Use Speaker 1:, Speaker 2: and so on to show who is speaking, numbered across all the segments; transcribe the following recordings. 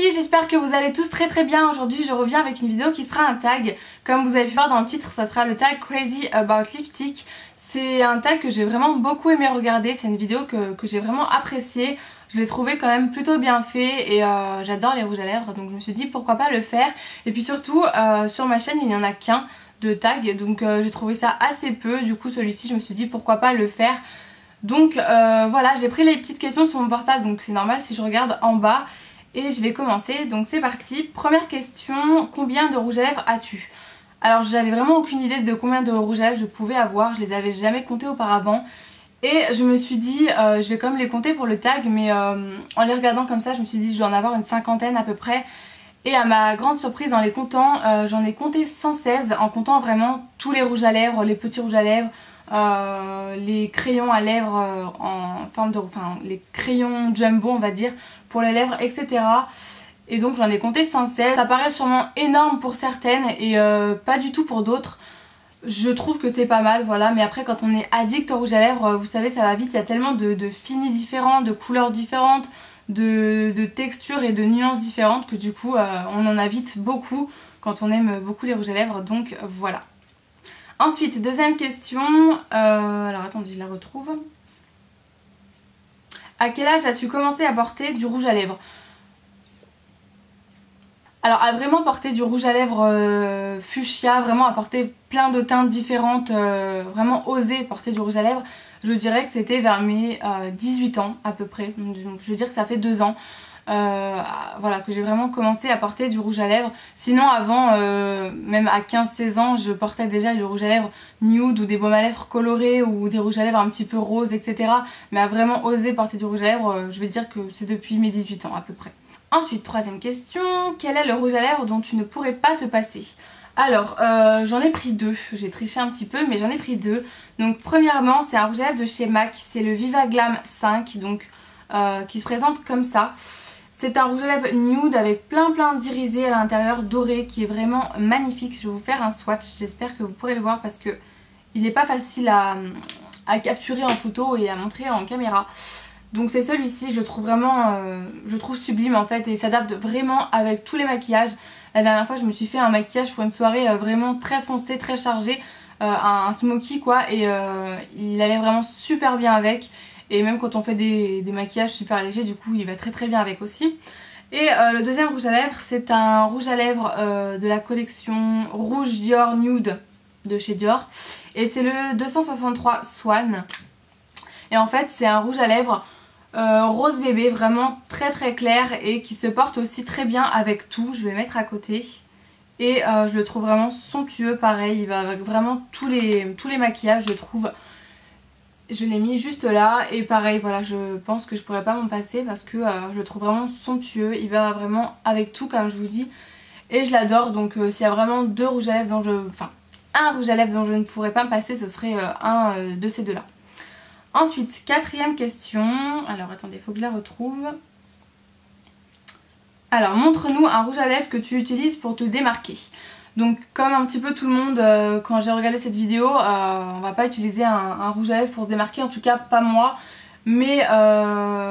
Speaker 1: filles, j'espère que vous allez tous très bien. Aujourd'hui je reviens avec une vidéo qui sera un tag. Comme vous avez pu voir dans le titre, ça sera le tag Crazy About Lipstick. C'est un tag que j'ai vraiment beaucoup aimé regarder, c'est une vidéo que j'ai vraiment appréciée. Je l'ai trouvé quand même plutôt bien fait et j'adore les rouges à lèvres, donc je me suis dit pourquoi pas le faire. Et puis surtout sur ma chaîne il n'y en a qu'un de tag, donc j'ai trouvé ça assez peu. Du coup celui-ci je me suis dit pourquoi pas le faire. Donc voilà, j'ai pris les petites questions sur mon portable, donc c'est normal si je regarde en bas. Et je vais commencer, donc c'est parti. Première question, combien de rouges à lèvres as-tu? Alors j'avais vraiment aucune idée de combien de rouges à lèvres je pouvais avoir, je les avais jamais comptés auparavant. Et je me suis dit, je vais quand même les compter pour le tag, mais en les regardant comme ça, je me suis dit je dois en avoir une cinquantaine à peu près. Et à ma grande surprise, en les comptant, j'en ai compté 116, en comptant vraiment tous les rouges à lèvres, les petits rouges à lèvres, les crayons à lèvres en forme de... enfin les crayons jumbo on va dire pour les lèvres, etc. Et donc j'en ai compté 116. Ça paraît sûrement énorme pour certaines et pas du tout pour d'autres. Je trouve que c'est pas mal, voilà. Mais après quand on est addict au rouge à lèvres, vous savez ça va vite, il y a tellement de finis différents, de couleurs différentes, de textures et de nuances différentes que du coup on en a vite beaucoup quand on aime beaucoup les rouges à lèvres, donc voilà. Ensuite, deuxième question, alors attendez, je la retrouve. À quel âge as-tu commencé à porter du rouge à lèvres? Alors à vraiment porter du rouge à lèvres fuchsia, vraiment à porter plein de teintes différentes, vraiment oser porter du rouge à lèvres, je dirais que c'était vers mes 18 ans à peu près, donc je veux dire que ça fait 2 ans. Voilà, que j'ai vraiment commencé à porter du rouge à lèvres. Sinon avant, même à 15-16 ans, je portais déjà du rouge à lèvres nude ou des baumes à lèvres colorés ou des rouges à lèvres un petit peu roses, etc. Mais à vraiment oser porter du rouge à lèvres, je vais dire que c'est depuis mes 18 ans à peu près. Ensuite, troisième question, quel est le rouge à lèvres dont tu ne pourrais pas te passer? Alors, j'en ai pris deux, j'ai triché un petit peu mais j'en ai pris deux. Donc premièrement, c'est un rouge à lèvres de chez MAC, c'est le Viva Glam 5, donc qui se présente comme ça. C'est un rouge à lèvres nude avec plein d'irisés à l'intérieur doré qui est vraiment magnifique. Je vais vous faire un swatch, j'espère que vous pourrez le voir parce que il n'est pas facile à capturer en photo et à montrer en caméra. Donc c'est celui-ci, je le trouve vraiment, je trouve sublime en fait et il s'adapte vraiment avec tous les maquillages. La dernière fois je me suis fait un maquillage pour une soirée vraiment très foncé, très chargé, un smoky quoi, et il allait vraiment super bien avec. Et même quand on fait des maquillages super légers, du coup il va très bien avec aussi. Et le deuxième rouge à lèvres, c'est un rouge à lèvres de la collection Rouge Dior Nude de chez Dior. Et c'est le 263 Swan. Et en fait c'est un rouge à lèvres rose bébé, vraiment très clair et qui se porte aussi très bien avec tout. Je vais mettre à côté. Et je le trouve vraiment somptueux, pareil, il va avec vraiment tous les maquillages, je trouve. Je l'ai mis juste là et pareil, voilà, je pense que je pourrais pas m'en passer parce que je le trouve vraiment somptueux. Il va vraiment avec tout comme je vous dis et je l'adore. Donc s'il y a vraiment deux rouges à lèvres dont un rouge à lèvres dont je ne pourrais pas me passer, ce serait un de ces deux là. Ensuite, quatrième question, alors attendez, il faut que je la retrouve. Alors montre-nous un rouge à lèvres que tu utilises pour te démarquer. Donc comme un petit peu tout le monde, quand j'ai regardé cette vidéo, on va pas utiliser un rouge à lèvres pour se démarquer, en tout cas pas moi. Mais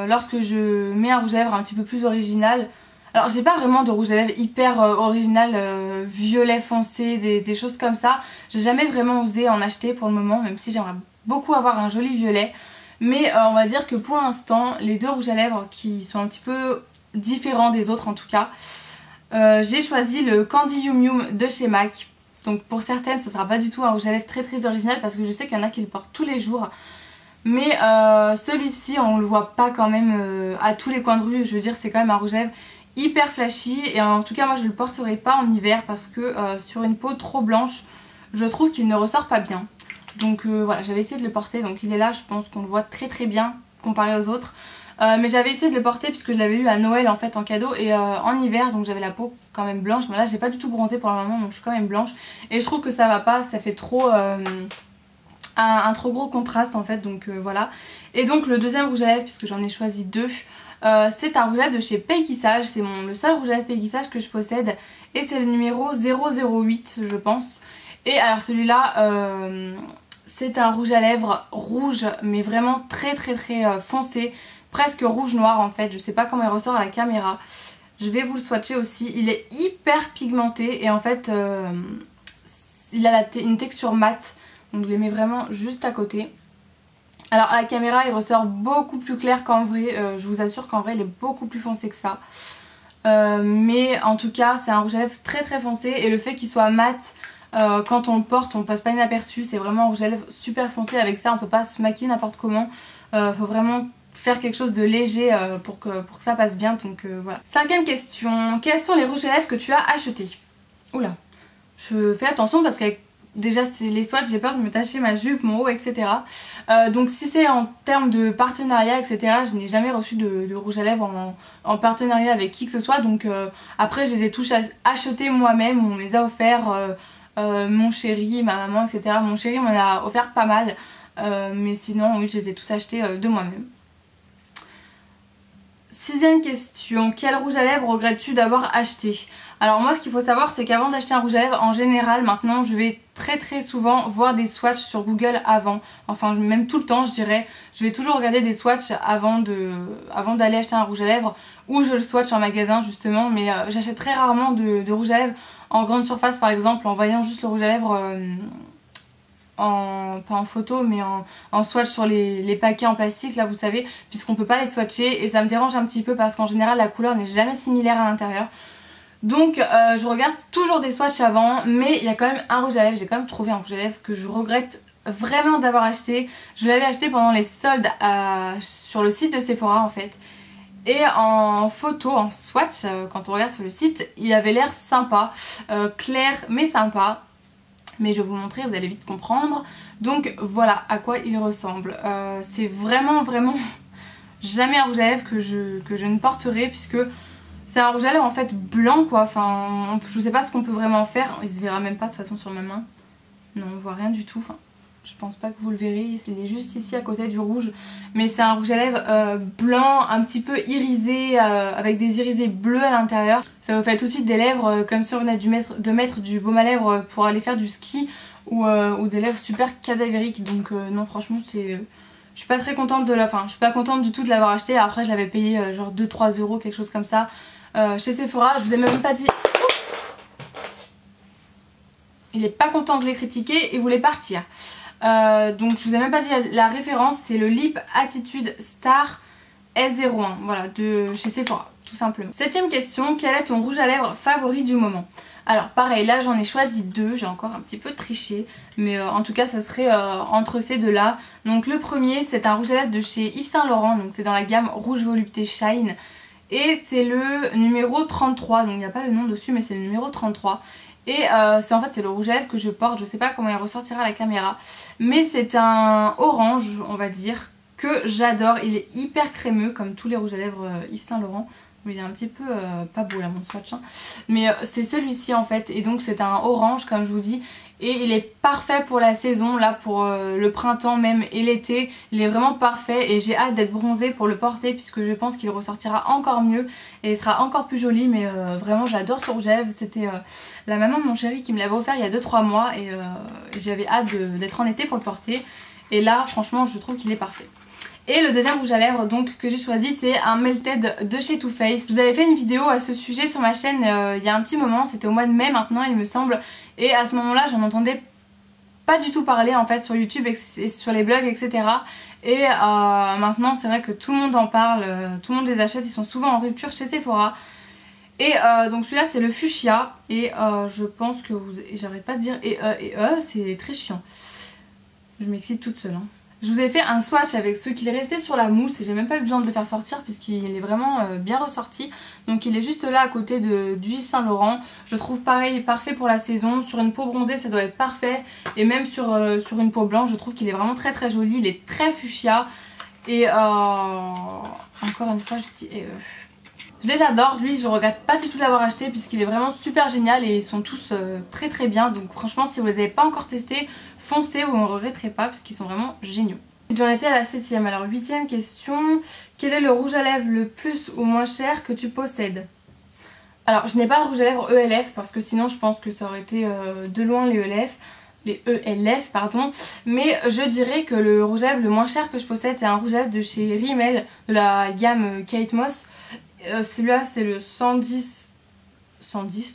Speaker 1: lorsque je mets un rouge à lèvres un petit peu plus original, alors j'ai pas vraiment de rouge à lèvres hyper original, violet foncé, des choses comme ça. J'ai jamais vraiment osé en acheter pour le moment, même si j'aimerais beaucoup avoir un joli violet. Mais on va dire que pour l'instant, les deux rouges à lèvres qui sont un petit peu différents des autres en tout cas, j'ai choisi le Candy Yum Yum de chez MAC. Donc pour certaines ça sera pas du tout un rouge à lèvres très original parce que je sais qu'il y en a qui le portent tous les jours. Mais celui-ci on le voit pas quand même à tous les coins de rue. Je veux dire c'est quand même un rouge à lèvres hyper flashy. Et en tout cas moi je le porterai pas en hiver parce que sur une peau trop blanche je trouve qu'il ne ressort pas bien. Donc voilà, j'avais essayé de le porter, donc il est là, je pense qu'on le voit très bien comparé aux autres. Mais j'avais essayé de le porter puisque je l'avais eu à Noël en fait en cadeau et en hiver, donc j'avais la peau quand même blanche. Mais là j'ai pas du tout bronzé pour le moment, donc je suis quand même blanche. Et je trouve que ça va pas, ça fait trop un trop gros contraste en fait, donc voilà. Et donc le deuxième rouge à lèvres, puisque j'en ai choisi deux, c'est un rouge à lèvres de chez Paykissage. C'est le seul rouge à lèvres Paykissage que je possède et c'est le numéro 008 je pense. Et alors celui-là... c'est un rouge à lèvres rouge mais vraiment très foncé, presque rouge noir en fait, je sais pas comment il ressort à la caméra. Je vais vous le swatcher aussi. Il est hyper pigmenté et en fait il a une texture mate. Donc je les mets vraiment juste à côté. Alors à la caméra il ressort beaucoup plus clair qu'en vrai. Je vous assure qu'en vrai il est beaucoup plus foncé que ça. Mais en tout cas c'est un rouge à lèvres très très foncé. Et le fait qu'il soit mat, quand on le porte on passe pas inaperçu. C'est vraiment un rouge à lèvres super foncé. Avec ça on peut pas se maquiller n'importe comment. Faut vraiment faire quelque chose de léger pour que ça passe bien. Donc voilà. 5e question. Quels sont les rouges à lèvres que tu as achetés? Oula. Je fais attention parce qu'avec déjà c'est les swatchs, j'ai peur de me tacher ma jupe, mon haut, etc. Donc si c'est en termes de partenariat, etc. je n'ai jamais reçu de rouge à lèvres en partenariat avec qui que ce soit. Donc après je les ai tous achetés moi-même, on me les a offerts, mon chéri, ma maman, etc. Mon chéri m'en a offert pas mal. Mais sinon oui je les ai tous achetés de moi-même. 6e question, quel rouge à lèvres regrettes-tu d'avoir acheté? Alors moi ce qu'il faut savoir c'est qu'avant d'acheter un rouge à lèvres, en général maintenant je vais très souvent voir des swatchs sur Google avant. Enfin même tout le temps je dirais. Je vais toujours regarder des swatchs avant d'aller acheter un rouge à lèvres, ou je le swatch en magasin justement. Mais j'achète très rarement de rouge à lèvres en grande surface par exemple, en voyant juste le rouge à lèvres pas en photo mais en swatch sur les paquets en plastique là vous savez, puisqu'on peut pas les swatcher et ça me dérange un petit peu parce qu'en général la couleur n'est jamais similaire à l'intérieur. Donc je regarde toujours des swatchs avant, mais il y a quand même un rouge à lèvres, j'ai quand même trouvé un rouge à lèvres que je regrette vraiment d'avoir acheté. Je l'avais acheté pendant les soldes sur le site de Sephora en fait. Et en photo, en swatch, quand on regarde sur le site, il avait l'air sympa, clair mais sympa. Mais je vais vous le montrer, vous allez vite comprendre. Donc voilà à quoi il ressemble. C'est vraiment jamais un rouge à lèvres que je ne porterai, puisque c'est un rouge à lèvres en fait blanc quoi. Enfin je sais pas ce qu'on peut vraiment faire. Il se verra même pas de toute façon sur ma main. Non on voit rien du tout. Enfin je pense pas que vous le verrez. Il est juste ici à côté du rouge. Mais c'est un rouge à lèvres blanc, un petit peu irisé, avec des irisés bleus à l'intérieur. Ça vous fait tout de suite des lèvres comme si on venait de mettre du baume à lèvres pour aller faire du ski, ou des lèvres super cadavériques. Donc non franchement c'est... Je suis pas très contente de la... Enfin je suis pas contente du tout de l'avoir acheté. Après je l'avais payé genre 2-3 euros, quelque chose comme ça, chez Sephora. Je vous ai même pas dit... Il est pas content que je l'ai critiqué et voulait partir. Donc je vous ai même pas dit la référence, c'est le Lip Attitude Star S01, voilà, de chez Sephora, tout simplement. 7e question, quel est ton rouge à lèvres favori du moment? Alors pareil, là j'en ai choisi 2, j'ai encore un petit peu triché, mais en tout cas ça serait entre ces deux là. Donc le premier c'est un rouge à lèvres de chez Yves Saint Laurent, donc c'est dans la gamme Rouge Volupté Shine. Et c'est le numéro 33, donc il n'y a pas le nom dessus mais c'est le numéro 33. Et en fait c'est le rouge à lèvres que je porte, je sais pas comment il ressortira à la caméra, mais c'est un orange on va dire, que j'adore. Il est hyper crémeux comme tous les rouges à lèvres Yves Saint Laurent. Il est un petit peu pas beau là mon swatch hein. Mais c'est celui-ci en fait, et donc c'est un orange comme je vous dis. Et il est parfait pour la saison, là pour le printemps même et l'été. Il est vraiment parfait et j'ai hâte d'être bronzée pour le porter, puisque je pense qu'il ressortira encore mieux et il sera encore plus joli. Mais vraiment j'adore ce rouge à lèvres. C'était la maman de mon chéri qui me l'avait offert il y a 2-3 mois et j'avais hâte d'être en été pour le porter. Et là franchement je trouve qu'il est parfait. Et le deuxième rouge à lèvres donc que j'ai choisi, c'est un Melted de chez Too Faced. Je vous avais fait une vidéo à ce sujet sur ma chaîne il y a un petit moment, c'était au mois de mai maintenant il me semble. Et à ce moment là j'en entendais pas du tout parler en fait sur YouTube et sur les blogs etc. Et maintenant c'est vrai que tout le monde en parle, tout le monde les achète, ils sont souvent en rupture chez Sephora. Et donc celui-là c'est le fuchsia et je pense que vous... J'arrête pas de dire c'est très chiant. Je m'excite toute seule hein. Je vous ai fait un swatch avec ce qu'il est resté sur la mousse et j'ai même pas eu besoin de le faire sortir puisqu'il est vraiment bien ressorti. Donc il est juste là à côté du Yves Saint Laurent. Je trouve pareil parfait pour la saison. Sur une peau bronzée ça doit être parfait. Et même sur une peau blanche je trouve qu'il est vraiment très joli. Il est très fuchsia. Et encore une fois je dis... Je les adore, lui je regrette pas du tout de l'avoir acheté puisqu'il est vraiment super génial et ils sont tous très bien. Donc franchement si vous les avez pas encore testés, foncez, vous ne regretterez pas parce qu'ils sont vraiment géniaux. J'en étais à la 7ème, alors 8ème question. Quel est le rouge à lèvres le plus ou moins cher que tu possèdes? Alors je n'ai pas de rouge à lèvres ELF parce que sinon je pense que ça aurait été de loin les ELF pardon. Mais je dirais que le rouge à lèvres le moins cher que je possède c'est un rouge à lèvres de chez Rimmel de la gamme Kate Moss. Celui-là c'est le 110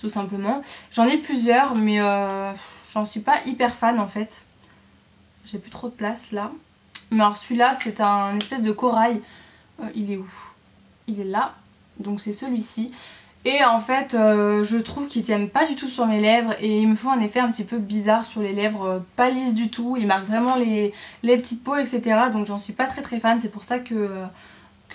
Speaker 1: tout simplement. J'en ai plusieurs mais j'en suis pas hyper fan en fait. J'ai plus trop de place là. Mais alors celui-là c'est un espèce de corail. Il est où? Il est là. Donc c'est celui-ci. Et en fait je trouve qu'ils tiennent pas du tout sur mes lèvres et ils me font un effet un petit peu bizarre sur les lèvres, pas lisse du tout, ils marquent vraiment les petites peaux etc. Donc j'en suis pas très fan, c'est pour ça que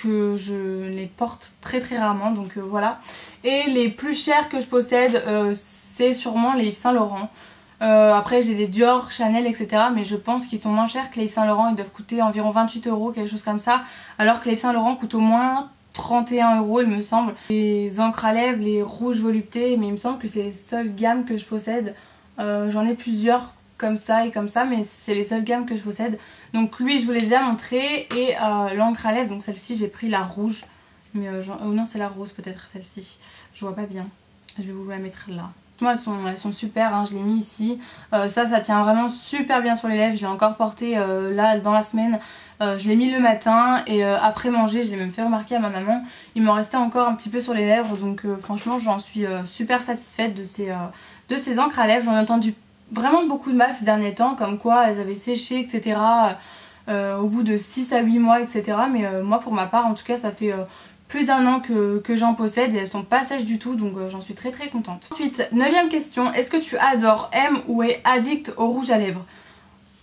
Speaker 1: je les porte très rarement, donc voilà. Et les plus chers que je possède c'est sûrement les Yves Saint Laurent. Après j'ai des Dior, Chanel etc. mais je pense qu'ils sont moins chers que les Yves Saint Laurent, ils doivent coûter environ 28 €, quelque chose comme ça, alors que les Yves Saint Laurent coûtent au moins 31 € il me semble. Les encres à lèvres, les rouges voluptés, mais il me semble que c'est les seules gammes que je possède. J'en ai plusieurs comme ça et comme ça, mais c'est les seules gammes que je possède. Donc lui je vous l'ai déjà montré. Et l'encre à lèvres, donc celle-ci j'ai pris la rouge. Mais oh non c'est la rose peut-être celle-ci. Je vois pas bien. Je vais vous la mettre là. Moi elles sont super, hein, je l'ai mis ici. Ça tient vraiment super bien sur les lèvres. Je l'ai encore porté là dans la semaine. Je l'ai mis le matin et après manger, je l'ai même fait remarquer à ma maman. Il m'en restait encore un petit peu sur les lèvres, donc franchement j'en suis super satisfaite de ces encres à lèvres. J'en ai entendu vraiment beaucoup de mal ces derniers temps, comme quoi elles avaient séché etc. Au bout de 6 à 8 mois etc. Mais moi pour ma part en tout cas ça fait plus d'1 an que j'en possède et elles sont pas sèches du tout, donc j'en suis très contente. Ensuite, 9ème question, est-ce que tu adores, aimes ou es addict au rouge à lèvres?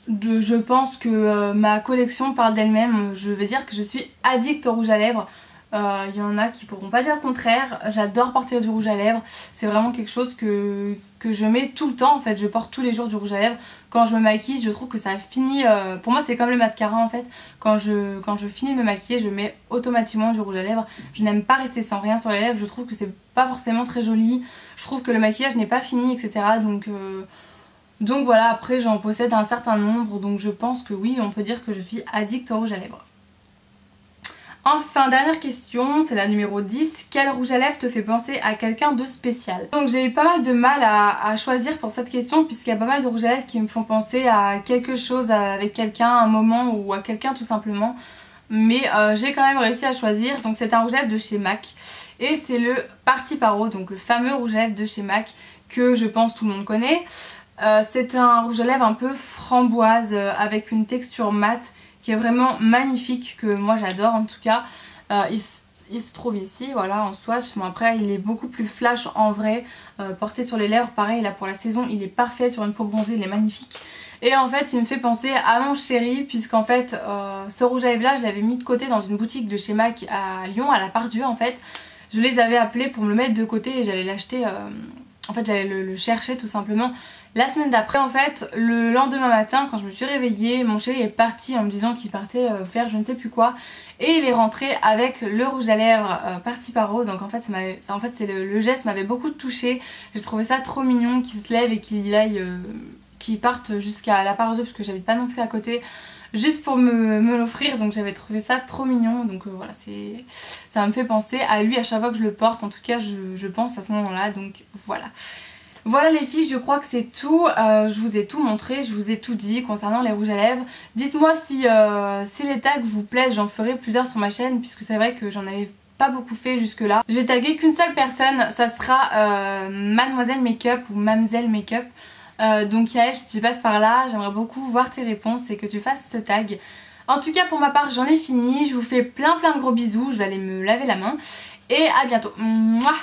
Speaker 1: Je pense que ma collection parle d'elle-même. Je vais dire que je suis addict au rouge à lèvres. Il y en a qui pourront pas dire le contraire. J'adore porter du rouge à lèvres. C'est vraiment quelque chose que je mets tout le temps en fait. Je porte tous les jours du rouge à lèvres. Quand je me maquille, je trouve que ça finit... pour moi c'est comme le mascara en fait. Quand je finis de me maquiller, je mets automatiquement du rouge à lèvres. Je n'aime pas rester sans rien sur les lèvres. Je trouve que c'est pas forcément très joli. Je trouve que le maquillage n'est pas fini etc. Donc voilà, après j'en possède un certain nombre, donc je pense que oui, on peut dire que je suis addict au rouge à lèvres. Enfin, dernière question, c'est la numéro 10. Quel rouge à lèvres te fait penser à quelqu'un de spécial? Donc j'ai eu pas mal de mal à choisir pour cette question, puisqu'il y a pas mal de rouges à lèvres qui me font penser à quelque chose avec quelqu'un, un moment ou à quelqu'un tout simplement. Mais j'ai quand même réussi à choisir, donc c'est un rouge à lèvres de chez MAC. Et c'est le Parti Paro, donc le fameux rouge à lèvres de chez MAC que je pense tout le monde connaît. C'est un rouge à lèvres un peu framboise avec une texture mate qui est vraiment magnifique, que moi j'adore en tout cas. Il se trouve ici, voilà, en swatch. Bon, après il est beaucoup plus flash en vrai, porté sur les lèvres, pareil là pour la saison il est parfait sur une peau bronzée, il est magnifique. Et en fait il me fait penser à mon chéri, puisqu'en fait ce rouge à lèvres là je l'avais mis de côté dans une boutique de chez MAC à Lyon, à la Part-Dieu en fait. Je les avais appelés pour me le mettre de côté et j'allais l'acheter, en fait j'allais le chercher tout simplement la semaine d'après. En fait le lendemain matin quand je me suis réveillée, mon chéri est parti en me disant qu'il partait faire je ne sais plus quoi, et il est rentré avec le rouge à lèvres Parti Paro. Donc en fait le geste m'avait beaucoup touchée. J'ai trouvé ça trop mignon qu'il se lève et qu'il parte jusqu'à la Part-Dieu, parce que j'habite pas non plus à côté, juste pour me l'offrir. Donc j'avais trouvé ça trop mignon. Donc voilà, ça me fait penser à lui à chaque fois que je le porte. En tout cas je pense à ce moment là. Donc voilà. Voilà les filles, je crois que c'est tout. Je vous ai tout montré, je vous ai tout dit concernant les rouges à lèvres. Dites-moi si les tags vous plaisent, j'en ferai plusieurs sur ma chaîne, puisque c'est vrai que j'en avais pas beaucoup fait jusque là. Je vais taguer qu'une seule personne, ça sera Mademoiselle Makeup ou Mamzelle Makeup. Donc Yael, si tu passes par là, j'aimerais beaucoup voir tes réponses et que tu fasses ce tag. En tout cas pour ma part j'en ai fini, je vous fais plein de gros bisous, je vais aller me laver la main et à bientôt. Mouah.